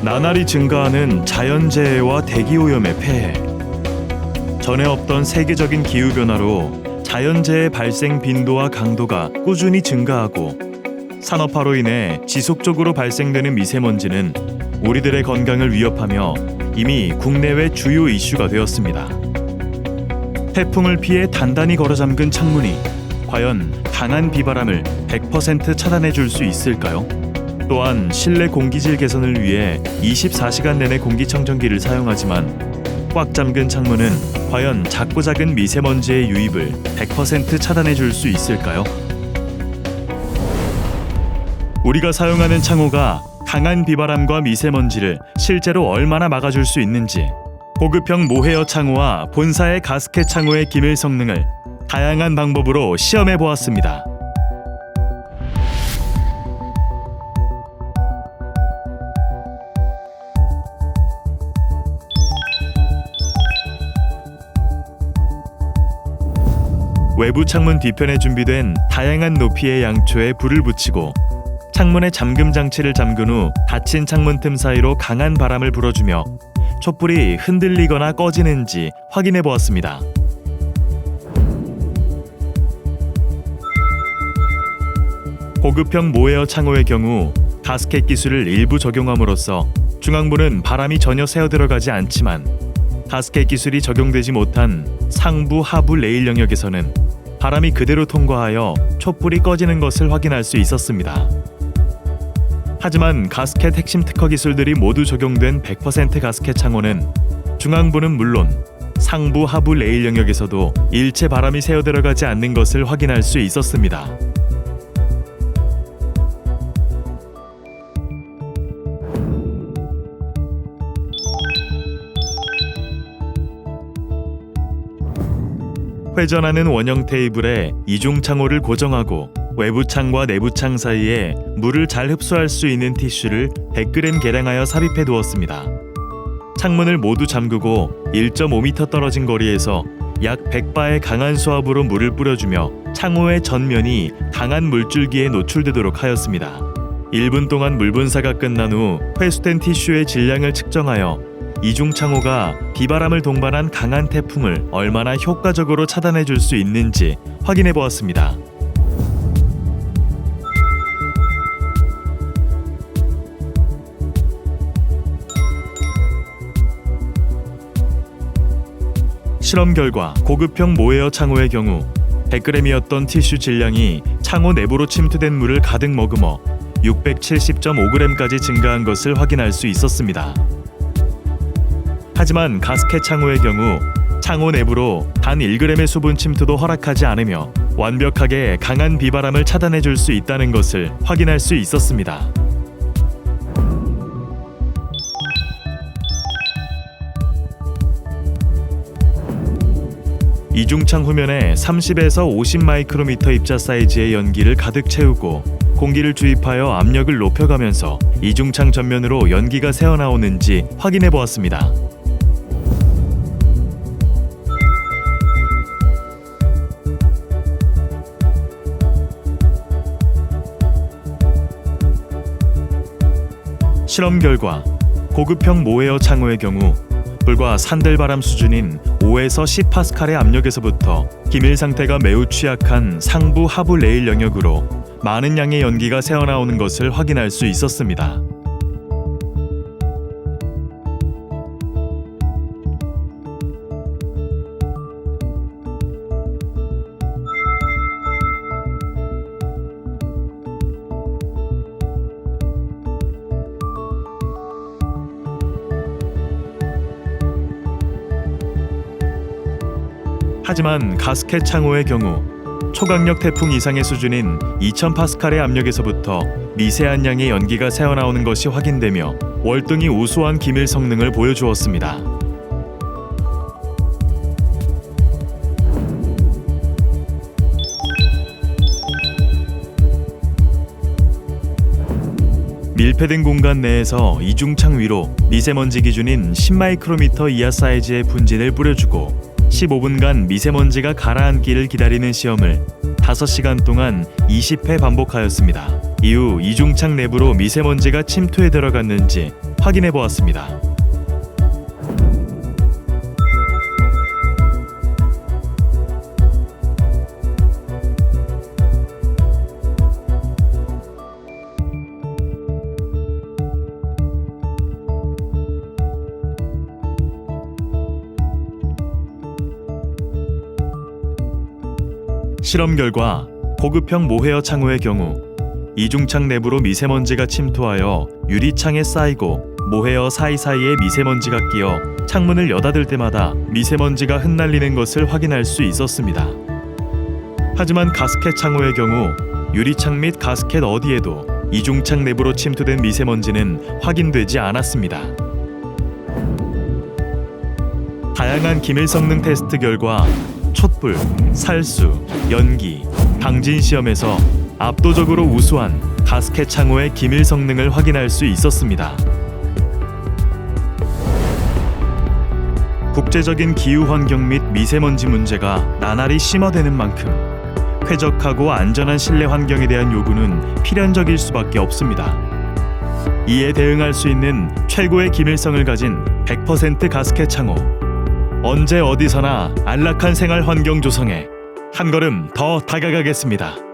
나날이 증가하는 자연재해와 대기오염의 폐해. 전에 없던 세계적인 기후변화로 자연재해 발생 빈도와 강도가 꾸준히 증가하고 산업화로 인해 지속적으로 발생되는 미세먼지는 우리들의 건강을 위협하며 이미 국내외 주요 이슈가 되었습니다. 태풍을 피해 단단히 걸어잠근 창문이 과연 강한 비바람을 100% 차단해 줄 수 있을까요? 또한 실내 공기질 개선을 위해 24시간 내내 공기청정기를 사용하지만 꽉 잠근 창문은 과연 작고 작은 미세먼지의 유입을 100% 차단해 줄 수 있을까요? 우리가 사용하는 창호가 강한 비바람과 미세먼지를 실제로 얼마나 막아줄 수 있는지, 고급형 모헤어 창호와 본사의 가스켓 창호의 기밀 성능을 다양한 방법으로 시험해 보았습니다. 외부 창문 뒤편에 준비된 다양한 높이의 양초에 불을 붙이고 창문의 잠금 장치를 잠근 후 닫힌 창문 틈 사이로 강한 바람을 불어주며 촛불이 흔들리거나 꺼지는지 확인해 보았습니다. 고급형 모헤어 창호의 경우 가스켓 기술을 일부 적용함으로써 중앙부는 바람이 전혀 새어 들어가지 않지만 가스켓 기술이 적용되지 못한 상부 하부 레일 영역에서는 바람이 그대로 통과하여 촛불이 꺼지는 것을 확인할 수 있었습니다. 하지만 가스켓 핵심 특허 기술들이 모두 적용된 100% 가스켓 창호는 중앙부는 물론 상부 하부 레일 영역에서도 일체 바람이 새어 들어가지 않는 것을 확인할 수 있었습니다. 회전하는 원형 테이블에 이중 창호를 고정하고 외부 창과 내부 창 사이에 물을 잘 흡수할 수 있는 티슈를 100g 개량하여 삽입해 두었습니다. 창문을 모두 잠그고 1.5m 떨어진 거리에서 약 100바의 강한 수압으로 물을 뿌려주며 창호의 전면이 강한 물줄기에 노출되도록 하였습니다. 1분 동안 물 분사가 끝난 후 회수된 티슈의 질량을 측정하여 이중 창호가 비바람을 동반한 강한 태풍을 얼마나 효과적으로 차단해 줄 수 있는지 확인해 보았습니다. 실험 결과 고급형 모헤어 창호의 경우 100g이었던 티슈 질량이 창호 내부로 침투된 물을 가득 머금어 670.5g까지 증가한 것을 확인할 수 있었습니다. 하지만 가스켓 창호의 경우 창호 내부로 단 1g의 수분 침투도 허락하지 않으며 완벽하게 강한 비바람을 차단해 줄 수 있다는 것을 확인할 수 있었습니다. 이중창 후면에 30에서 50 마이크로미터 입자 사이즈의 연기를 가득 채우고 공기를 주입하여 압력을 높여가면서 이중창 전면으로 연기가 새어나오는지 확인해 보았습니다. 실험 결과 고급형 모헤어 창호의 경우 불과 산들바람 수준인 5에서 10파스칼의 압력에서부터 기밀 상태가 매우 취약한 상부 하부 레일 영역으로 많은 양의 연기가 새어나오는 것을 확인할 수 있었습니다. 하지만 가스켓 창호의 경우 초강력 태풍 이상의 수준인 2000파스칼의 압력에서부터 미세한 양의 연기가 새어나오는 것이 확인되며 월등히 우수한 기밀 성능을 보여주었습니다. 밀폐된 공간 내에서 이중창 위로 미세먼지 기준인 10마이크로미터 이하 사이즈의 분진을 뿌려주고 15분간 미세먼지가 가라앉기를 기다리는 시험을 5시간 동안 20회 반복하였습니다. 이후 이중창 내부로 미세먼지가 침투해 들어갔는지 확인해 보았습니다. 실험 결과 고급형 모헤어 창호의 경우 이중창 내부로 미세먼지가 침투하여 유리창에 쌓이고 모헤어 사이사이에 미세먼지가 끼어 창문을 여닫을 때마다 미세먼지가 흩날리는 것을 확인할 수 있었습니다. 하지만 가스켓 창호의 경우 유리창 및 가스켓 어디에도 이중창 내부로 침투된 미세먼지는 확인되지 않았습니다. 다양한 기밀 성능 테스트 결과 촛불, 살수, 연기, 방진 시험에서 압도적으로 우수한 가스켓 창호의 기밀 성능을 확인할 수 있었습니다. 국제적인 기후 환경 및 미세먼지 문제가 나날이 심화되는 만큼 쾌적하고 안전한 실내 환경에 대한 요구는 필연적일 수밖에 없습니다. 이에 대응할 수 있는 최고의 기밀성을 가진 100% 가스켓 창호, 언제 어디서나 안락한 생활 환경 조성에 한 걸음 더 다가가겠습니다.